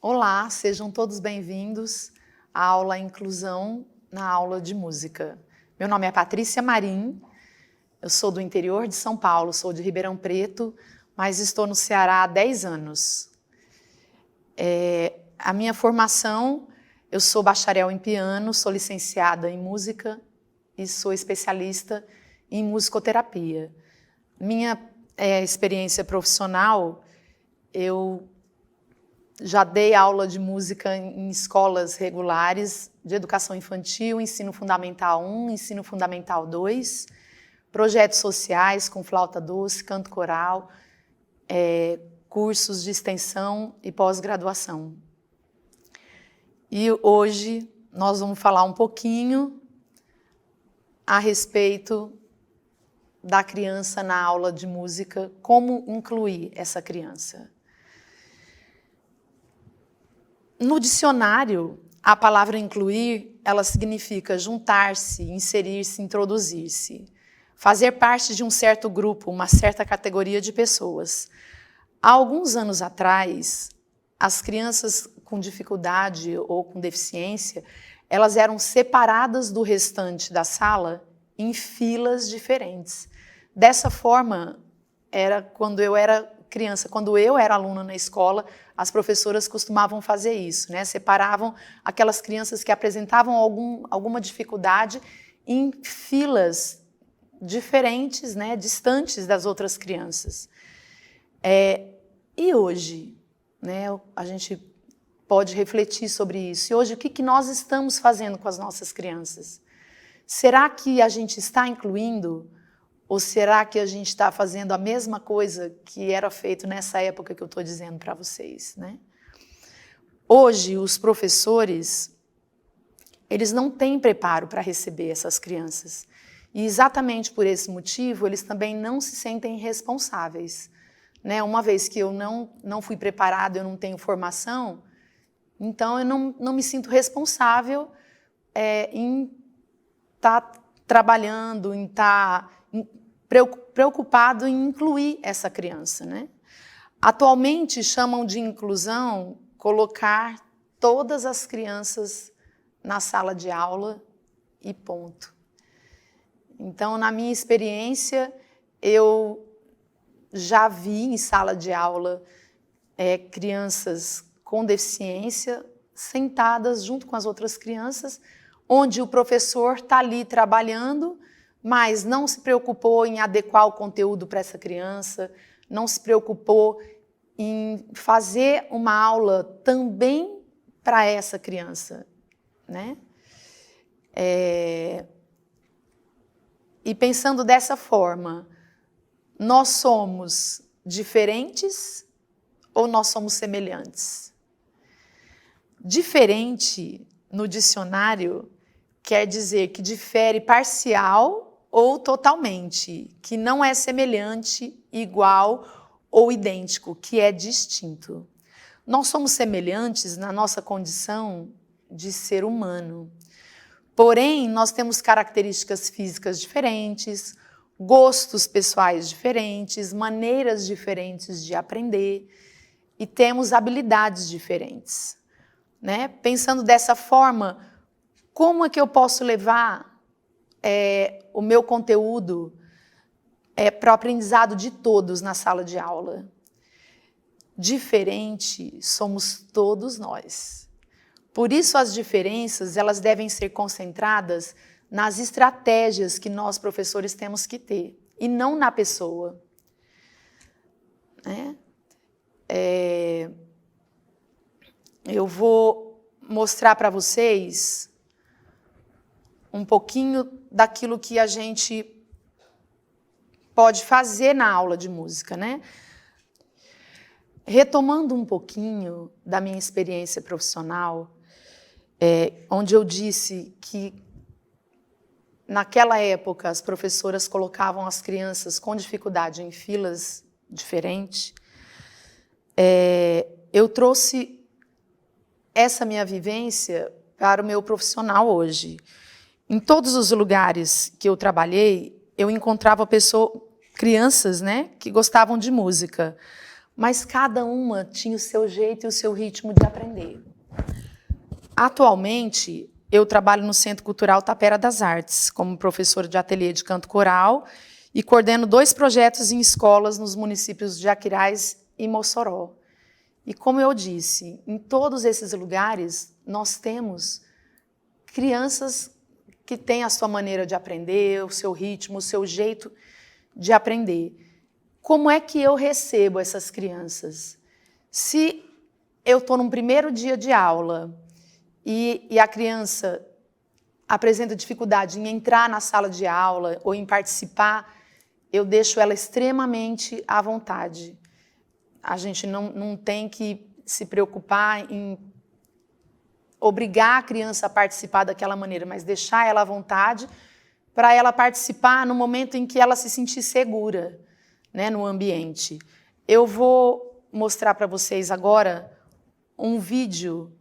Olá, sejam todos bem-vindos à aula Inclusão na aula de música. Meu nome é Patrícia Marim, eu sou do interior de São Paulo, sou de Ribeirão Preto, mas estou no Ceará há 10 anos. A minha formação, eu sou bacharel em piano, sou licenciada em música e sou especialista em musicoterapia. Minha experiência profissional, eu já dei aula de música em escolas regulares de educação infantil, ensino fundamental 1, ensino fundamental 2, projetos sociais com flauta doce, canto coral, cursos de extensão e pós-graduação. E hoje nós vamos falar um pouquinho a respeito da criança na aula de música, como incluir essa criança. No dicionário, a palavra incluir, ela significa juntar-se, inserir-se, introduzir-se, fazer parte de um certo grupo, uma certa categoria de pessoas. Há alguns anos atrás, as crianças com dificuldade ou com deficiência, elas eram separadas do restante da sala em filas diferentes. Dessa forma, era quando eu era criança, quando eu era aluna na escola, as professoras costumavam fazer isso, né? Separavam aquelas crianças que apresentavam alguma dificuldade em filas diferentes, né? Distantes das outras crianças. E hoje, né? A gente pode refletir sobre isso. E hoje, o que nós estamos fazendo com as nossas crianças? Será que a gente está incluindo? Ou será que a gente está fazendo a mesma coisa que era feito nessa época que eu estou dizendo para vocês, né? Hoje, os professores, eles não têm preparo para receber essas crianças. E exatamente por esse motivo, eles também não se sentem responsáveis, né? Uma vez que eu não fui preparado, eu não tenho formação, então eu não me sinto responsável em estar trabalhando, em estar preocupado em incluir essa criança, né? Atualmente chamam de inclusão colocar todas as crianças na sala de aula e ponto. Então, na minha experiência, eu já vi em sala de aula crianças com deficiência sentadas junto com as outras crianças, onde o professor está ali trabalhando, mas não se preocupou em adequar o conteúdo para essa criança, não se preocupou em fazer uma aula também para essa criança, né? E pensando dessa forma, nós somos diferentes ou nós somos semelhantes? Diferente, no dicionário, quer dizer que difere parcial ou totalmente, que não é semelhante, igual ou idêntico, que é distinto. Nós somos semelhantes na nossa condição de ser humano. Porém, nós temos características físicas diferentes, gostos pessoais diferentes, maneiras diferentes de aprender e temos habilidades diferentes, né? Pensando dessa forma, como é que eu posso levar o meu conteúdo para o aprendizado de todos na sala de aula? Diferente somos todos nós. Por isso as diferenças, elas devem ser concentradas nas estratégias que nós professores temos que ter e não na pessoa, né? Eu vou mostrar para vocês um pouquinho daquilo que a gente pode fazer na aula de música, né? Retomando um pouquinho da minha experiência profissional, onde eu disse que naquela época as professoras colocavam as crianças com dificuldade em filas diferentes, eu trouxe essa minha vivência para o meu profissional hoje. Em todos os lugares que eu trabalhei, eu encontrava crianças, né, que gostavam de música, mas cada uma tinha o seu jeito e o seu ritmo de aprender. Atualmente, eu trabalho no Centro Cultural Tapera das Artes, como professora de ateliê de canto coral, e coordeno 2 projetos em escolas nos municípios de Aquiraz e Mossoró. E como eu disse, em todos esses lugares, nós temos crianças que têm a sua maneira de aprender, o seu ritmo, o seu jeito de aprender. Como é que eu recebo essas crianças? Se eu estou num primeiro dia de aula e a criança apresenta dificuldade em entrar na sala de aula ou em participar, eu deixo ela extremamente à vontade. A gente não tem que se preocupar em obrigar a criança a participar daquela maneira, mas deixar ela à vontade para ela participar no momento em que ela se sentir segura, né, no ambiente. Eu vou mostrar para vocês agora um vídeo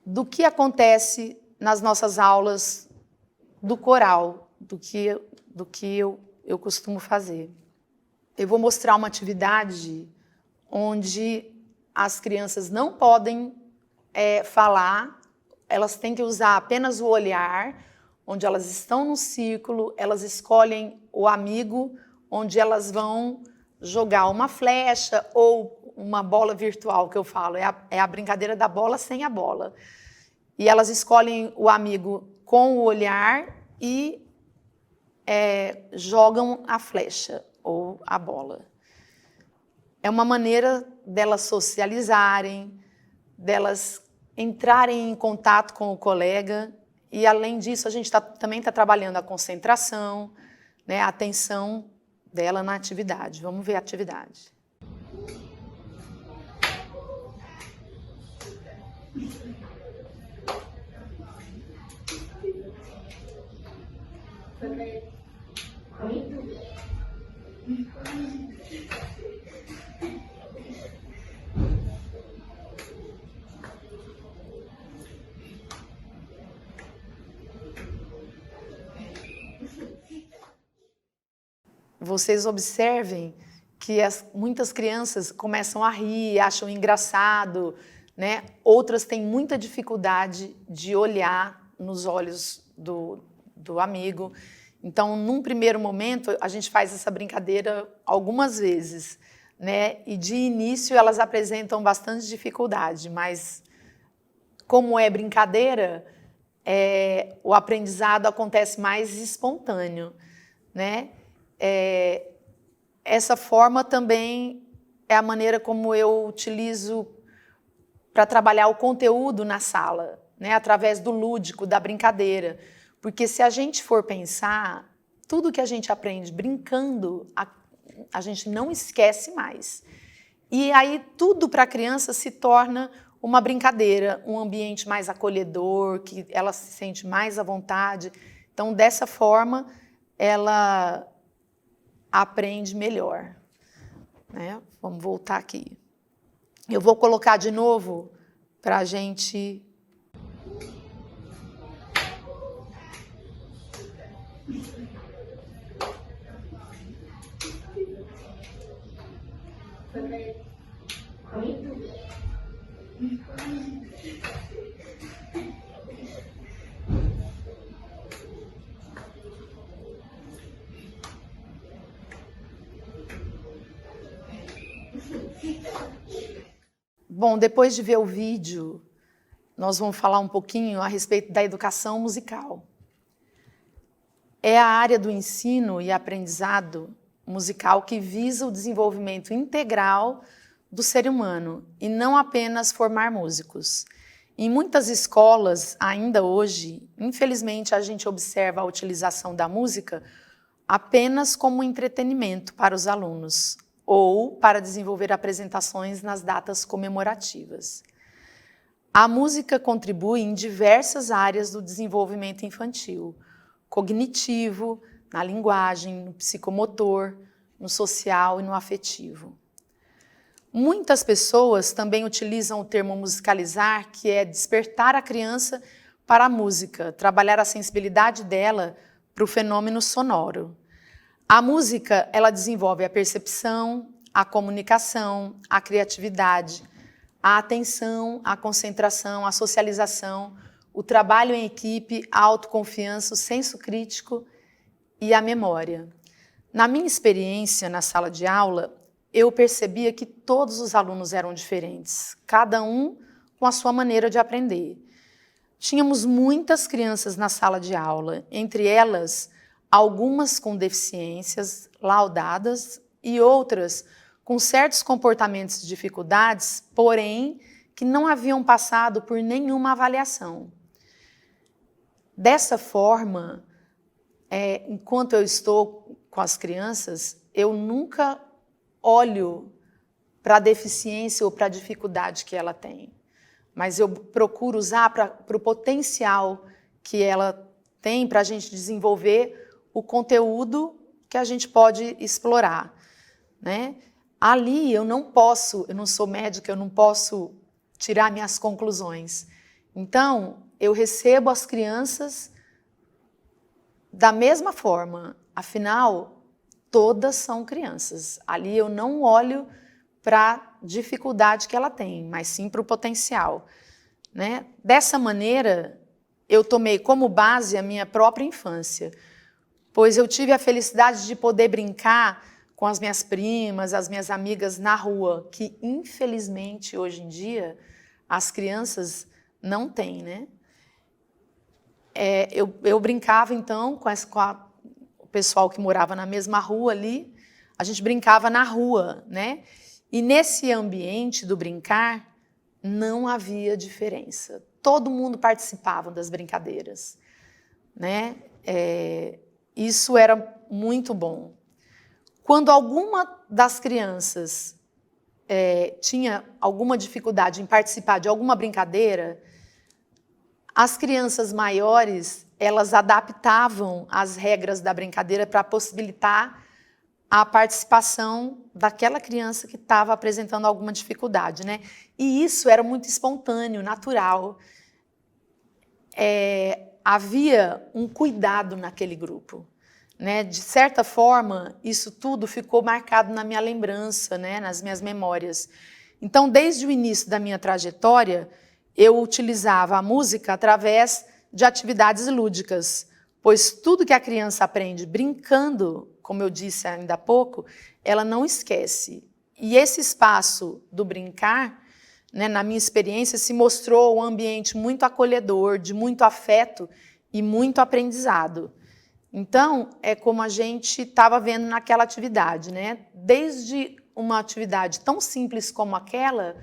do que acontece nas nossas aulas do coral, do que eu costumo fazer. Eu vou mostrar uma atividade onde as crianças não podem falar, elas têm que usar apenas o olhar, onde elas estão no círculo, elas escolhem o amigo, onde elas vão jogar uma flecha ou uma bola virtual, que eu falo, é a brincadeira da bola sem a bola. E elas escolhem o amigo com o olhar e jogam a flecha ou a bola. É uma maneira delas socializarem, delas entrarem em contato com o colega, e além disso a gente também está trabalhando a concentração, né, a atenção dela na atividade. Vamos ver a atividade. Vocês observem que muitas crianças começam a rir, acham engraçado, né? Outras têm muita dificuldade de olhar nos olhos do amigo. Então, num primeiro momento, a gente faz essa brincadeira algumas vezes, né? E de início elas apresentam bastante dificuldade, mas como é brincadeira, o aprendizado acontece mais espontâneo, né? Essa forma também é a maneira como eu utilizo para trabalhar o conteúdo na sala, né? Através do lúdico, da brincadeira. Porque se a gente for pensar, tudo que a gente aprende brincando, a gente não esquece mais. E aí tudo para a criança se torna uma brincadeira, um ambiente mais acolhedor, que ela se sente mais à vontade. Então, dessa forma, ela aprende melhor, né? Vamos voltar aqui. Eu vou colocar de novo para a gente... Bom, depois de ver o vídeo, nós vamos falar um pouquinho a respeito da educação musical. É a área do ensino e aprendizado musical que visa o desenvolvimento integral do ser humano e não apenas formar músicos. Em muitas escolas, ainda hoje, infelizmente, a gente observa a utilização da música apenas como entretenimento para os alunos ou para desenvolver apresentações nas datas comemorativas. A música contribui em diversas áreas do desenvolvimento infantil, cognitivo, na linguagem, no psicomotor, no social e no afetivo. Muitas pessoas também utilizam o termo musicalizar, que é despertar a criança para a música, trabalhar a sensibilidade dela para o fenômeno sonoro. A música, ela desenvolve a percepção, a comunicação, a criatividade, a atenção, a concentração, a socialização, o trabalho em equipe, a autoconfiança, o senso crítico e a memória. Na minha experiência na sala de aula, eu percebia que todos os alunos eram diferentes, cada um com a sua maneira de aprender. Tínhamos muitas crianças na sala de aula, entre elas algumas com deficiências laudadas e outras com certos comportamentos e dificuldades, porém que não haviam passado por nenhuma avaliação. Dessa forma, enquanto eu estou com as crianças, eu nunca olho para a deficiência ou para a dificuldade que ela tem, mas eu procuro usar para o potencial que ela tem para a gente desenvolver o conteúdo que a gente pode explorar, né? Ali eu não sou médica, eu não posso tirar minhas conclusões. Então, eu recebo as crianças da mesma forma, afinal, todas são crianças. Ali eu não olho para a dificuldade que ela tem, mas sim para o potencial, né? Dessa maneira, eu tomei como base a minha própria infância, pois eu tive a felicidade de poder brincar com as minhas primas, as minhas amigas na rua, que infelizmente hoje em dia as crianças não têm, né? Eu brincava então com o pessoal que morava na mesma rua ali, a gente brincava na rua, né? E nesse ambiente do brincar não havia diferença. Todo mundo participava das brincadeiras, né? Isso era muito bom. Quando alguma das crianças tinha alguma dificuldade em participar de alguma brincadeira, as crianças maiores, elas adaptavam as regras da brincadeira para possibilitar a participação daquela criança que estava apresentando alguma dificuldade, né? E isso era muito espontâneo, natural. Havia um cuidado naquele grupo, né? De certa forma, isso tudo ficou marcado na minha lembrança, né? Nas minhas memórias. Então, desde o início da minha trajetória, eu utilizava a música através de atividades lúdicas, pois tudo que a criança aprende brincando, como eu disse ainda há pouco, ela não esquece. E esse espaço do brincar, né, na minha experiência, se mostrou um ambiente muito acolhedor, de muito afeto e muito aprendizado. Então, é como a gente estava vendo naquela atividade, né? Desde uma atividade tão simples como aquela,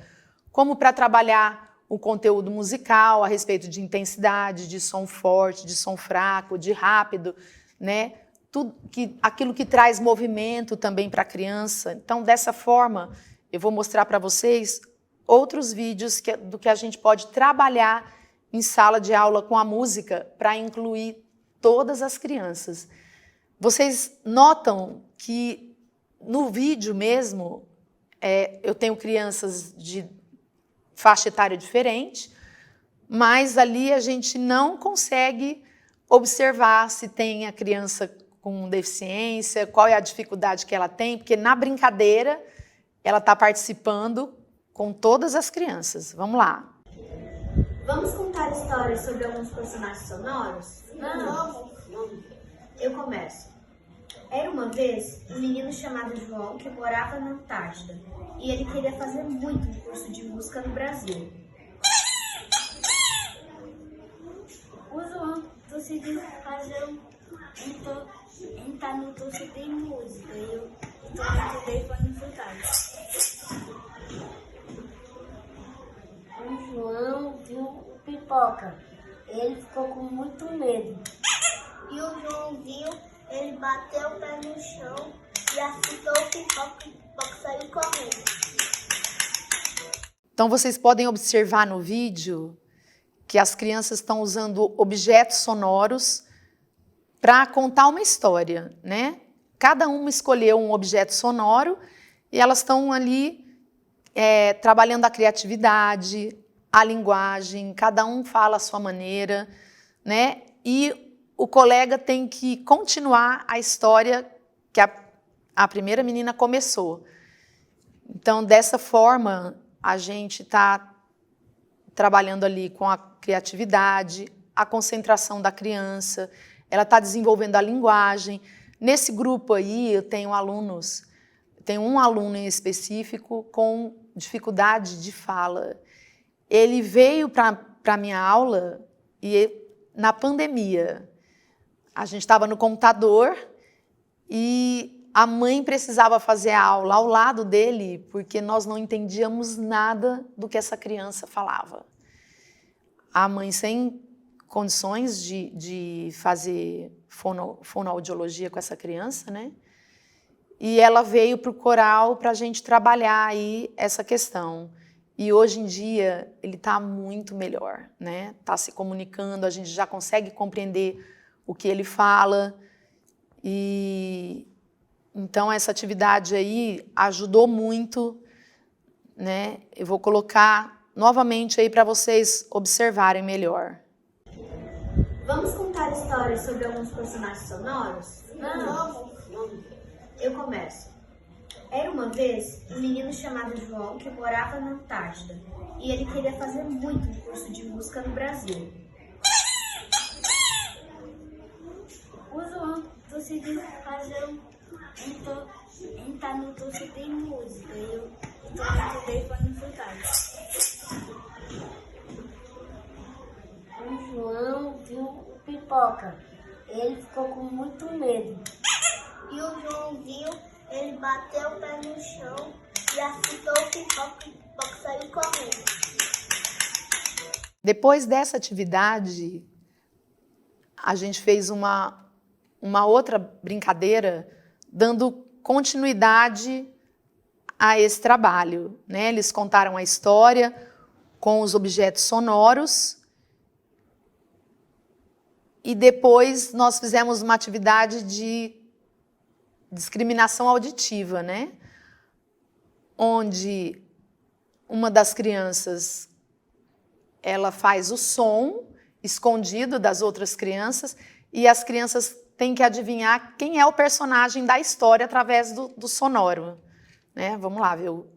como para trabalhar o conteúdo musical a respeito de intensidade, de som forte, de som fraco, de rápido, né? Aquilo que traz movimento também para a criança. Então, dessa forma, eu vou mostrar para vocês outros vídeos do que a gente pode trabalhar em sala de aula com a música para incluir todas as crianças. Vocês notam que no vídeo mesmo, eu tenho crianças de faixa etária diferente, mas ali a gente não consegue observar se tem a criança com deficiência, qual é a dificuldade que ela tem, porque na brincadeira ela está participando com todas as crianças. Vamos lá. Vamos contar histórias sobre alguns personagens sonoros? Vamos. Eu começo. Era uma vez um menino chamado João que morava na Antártida e ele queria fazer muito um curso de música no Brasil. O João decidiu fazer entrar no curso de música e eu estudei foi no cidade. O João viu o Pipoca. Ele ficou com muito medo. E o João viu, ele bateu o pé no chão e assustou o Pipoca saiu correndo. Então, vocês podem observar no vídeo que as crianças estão usando objetos sonoros para contar uma história, né? Cada uma escolheu um objeto sonoro e elas estão ali trabalhando a criatividade, a linguagem, cada um fala a sua maneira, né? E o colega tem que continuar a história que a primeira menina começou. Então, dessa forma, a gente está trabalhando ali com a criatividade, a concentração da criança, ela está desenvolvendo a linguagem. Nesse grupo aí, eu tenho alunos, tem um aluno em específico com dificuldade de fala. Ele veio para a minha aula e na pandemia, a gente estava no computador e a mãe precisava fazer a aula ao lado dele porque nós não entendíamos nada do que essa criança falava. A mãe sem condições de fazer fonoaudiologia com essa criança, né? E ela veio para o coral para a gente trabalhar aí essa questão. E hoje em dia ele está muito melhor, né? Está se comunicando, a gente já consegue compreender o que ele fala. E então essa atividade aí ajudou muito, né? Eu vou colocar novamente aí para vocês observarem melhor. Vamos contar histórias sobre alguns personagens sonoros? Vamos. Eu começo. Era uma vez um menino chamado João que morava na Antártida e ele queria fazer muito um curso de música no Brasil. O João decidiu entrar no curso de música e eu estudei para no cidade. O João viu o Pipoca. Ele ficou com muito medo. E o João viu, ele bateu o pé no chão e assustou o Pipoca saiu correndo. Depois dessa atividade, a gente fez uma outra brincadeira dando continuidade a esse trabalho, né? Eles contaram a história com os objetos sonoros e depois nós fizemos uma atividade de discriminação auditiva, né? Onde uma das crianças ela faz o som escondido das outras crianças e as crianças têm que adivinhar quem é o personagem da história através do sonoro, né? Vamos lá, viu?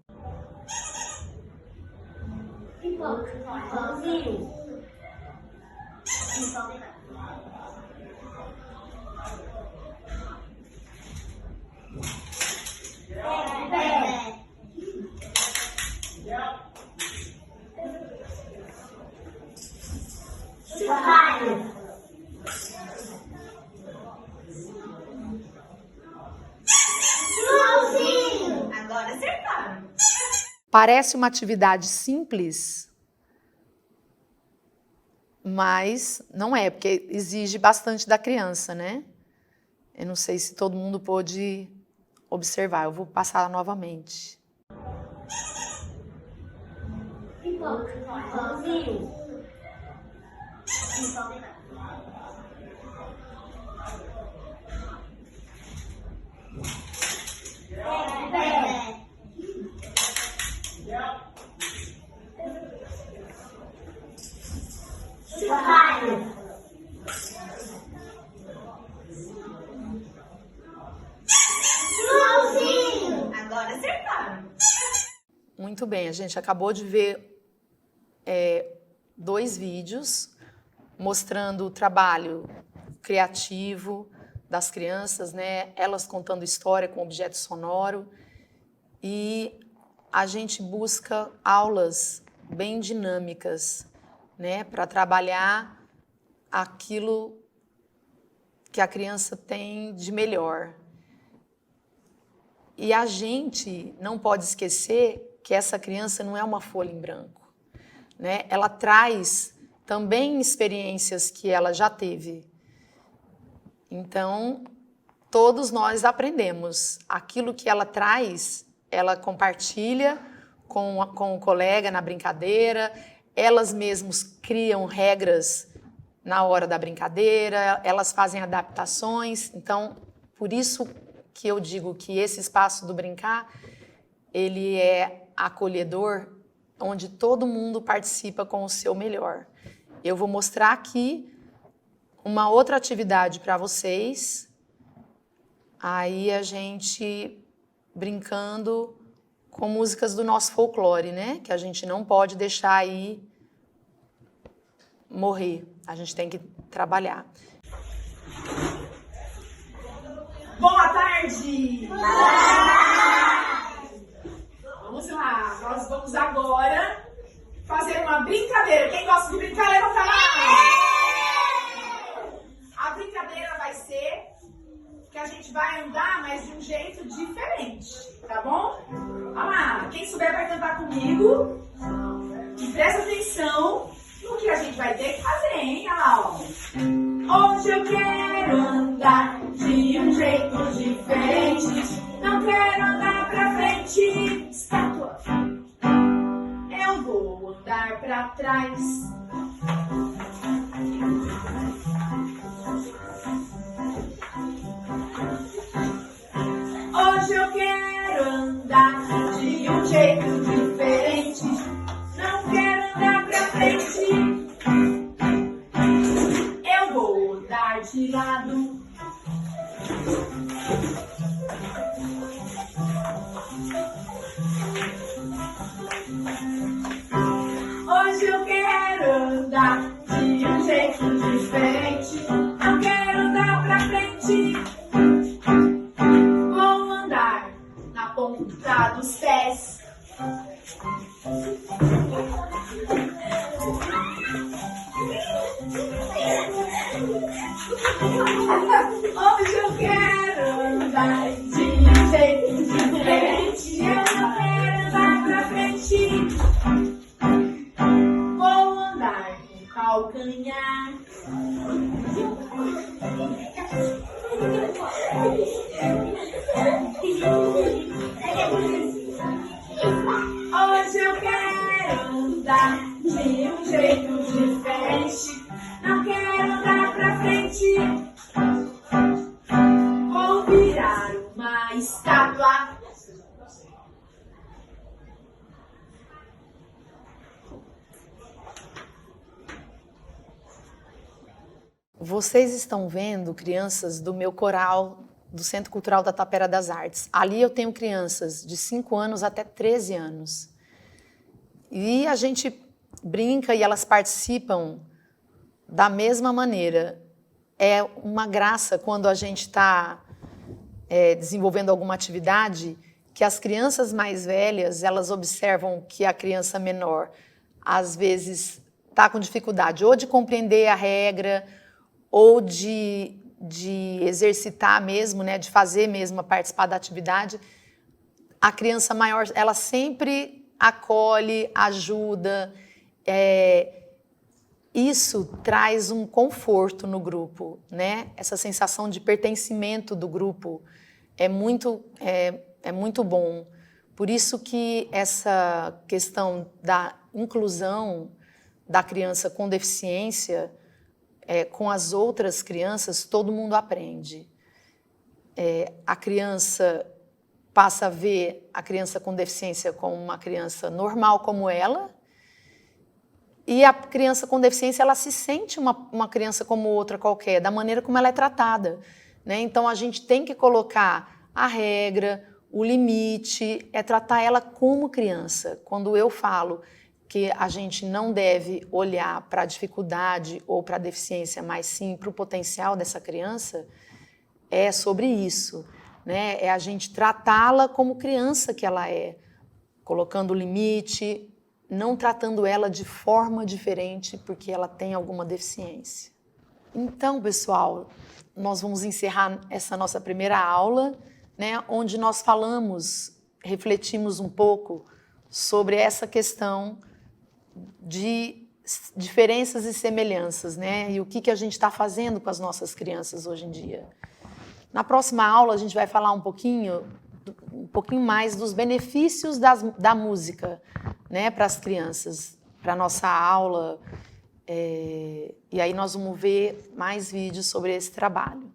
Agora acertaram. Parece uma atividade simples, mas não é, porque exige bastante da criança, né? Eu não sei se todo mundo pôde observar, eu vou passar novamente. Agora acertaram. Muito bem, a gente acabou de ver 2 vídeos mostrando o trabalho criativo das crianças, né? Elas contando história com objeto sonoro e a gente busca aulas bem dinâmicas, né? Para trabalhar aquilo que a criança tem de melhor. E a gente não pode esquecer que essa criança não é uma folha em branco, né? Ela traz também experiências que ela já teve. Então, todos nós aprendemos. Aquilo que ela traz, ela compartilha com o colega na brincadeira, elas mesmas criam regras na hora da brincadeira, elas fazem adaptações. Então, por isso que eu digo que esse espaço do brincar, ele é acolhedor, onde todo mundo participa com o seu melhor. Eu vou mostrar aqui uma outra atividade para vocês. Aí a gente brincando com músicas do nosso folclore, né? Que a gente não pode deixar aí morrer. A gente tem que trabalhar. Boa tarde! Vamos lá, nós vamos agora fazer uma brincadeira. Quem gosta de brincar, levanta a mão! A brincadeira vai ser que a gente vai andar, mas de um jeito diferente, tá bom? Vamos lá, quem souber vai cantar comigo. E presta atenção no que a gente vai ter que fazer, hein? Olha lá, ó. Hoje eu quero andar de um jeito diferente. Não quero andar pra frente, estátua. Eu vou andar pra trás. Hoje eu quero andar de um jeito diferente. Não quero andar pra frente. Eu vou andar de lado. Hoje eu quero andar de um jeito diferente. Não quero andar pra frente. Vou andar na ponta dos pés. Hoje eu quero andar de um jeito diferente. Eu não quero andar pra frente. Vou andar com calcanhar. Hoje eu quero andar de um jeito diferente. Não quero andar pra frente. Vou virar uma estátua. Vocês estão vendo crianças do meu coral do Centro Cultural da Tapera das Artes. Ali eu tenho crianças de 5 anos até 13 anos. E a gente brinca e elas participam da mesma maneira. É uma graça quando a gente está desenvolvendo alguma atividade que as crianças mais velhas, elas observam que a criança menor, às vezes, está com dificuldade ou de compreender a regra ou de exercitar mesmo, né, de fazer mesmo, participar da atividade. A criança maior, ela sempre acolhe, ajuda. Isso traz um conforto no grupo, né? Essa sensação de pertencimento do grupo é muito bom. Por isso que essa questão da inclusão da criança com deficiência com as outras crianças, todo mundo aprende. A criança passa a ver a criança com deficiência como uma criança normal como ela, e a criança com deficiência, ela se sente uma criança como outra qualquer, da maneira como ela é tratada, né? Então, a gente tem que colocar a regra, o limite, tratar ela como criança. Quando eu falo que a gente não deve olhar para a dificuldade ou para a deficiência, mas sim para o potencial dessa criança, é sobre isso, né? É a gente tratá-la como criança que ela é, colocando o limite, não tratando ela de forma diferente porque ela tem alguma deficiência. Então, pessoal, nós vamos encerrar essa nossa primeira aula, né, onde nós refletimos um pouco sobre essa questão de diferenças e semelhanças, né, e o que a gente está fazendo com as nossas crianças hoje em dia. Na próxima aula, a gente vai falar um pouquinho mais dos benefícios da música, né, para as crianças, para a nossa aula. E aí nós vamos ver mais vídeos sobre esse trabalho.